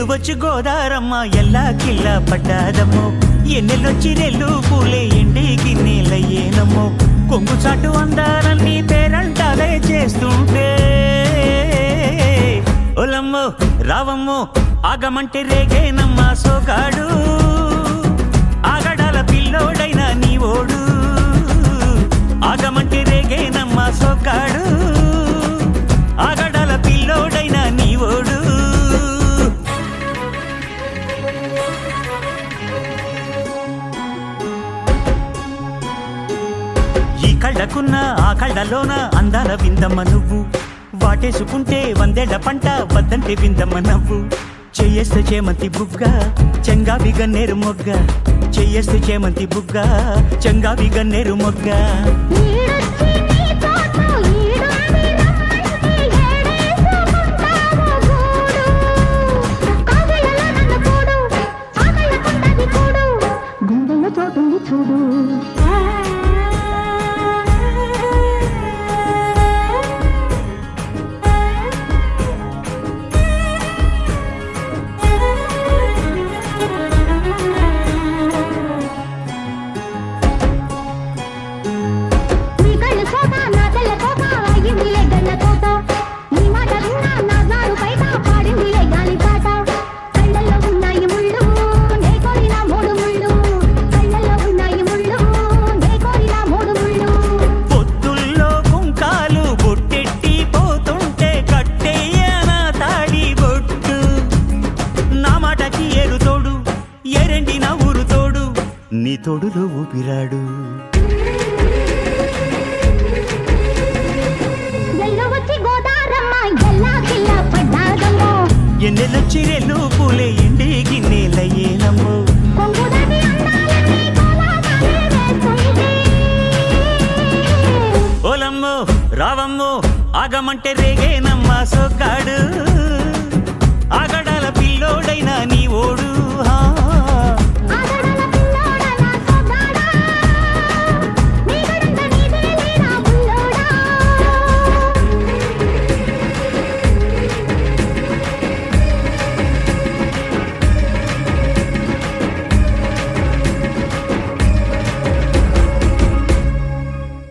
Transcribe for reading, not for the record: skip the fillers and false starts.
వచ్చి గోదారమ్మ ఎల్లా కిల్లా పడ్డాదమ్మో ఎన్నెల్లొచ్చి రెల్లు పూలే ఎండి గిన్నెలయ్యేనమ్మో కొంగు చాటు అందాలన్నీ పేరంటాలే చేస్తుంటే ఒలమ్మో రావమ్మో ఆగమంటే రేగేనమ్మా సోగాడు ఆగడాల పిల్లోడైనా నీ ఓడు ఆగమంటే రేగేనమ్మా సోగాడు ఆగడాల పిల్లోడైనా నీ ఓడు ఈ కళ్ళకున్న ఆ కళ్ళలోన అందాల విందమ్మ నువ్వు వాటేసుకుంటే వందేళ్ల పంట వద్దంటే విందమ్మ నవ్వు చెయ్యేస్తే చేమంతి బుగ్గ చెంగావి గన్నేరు మొగ్గ చెయ్యేస్తే చేమంతి బుగ్గ చెంగావి గన్నేరు మొగ్గ చూడు నీ తోడులో ఊపిరాడు ఎన్నెలొచ్చి రెల్లు పూలే ఎండి గిన్నెలయ్యేనమ్మో ఓలమ్మో రావమ్మో ఆగమంటే రేగేనమ్మా సోగాడు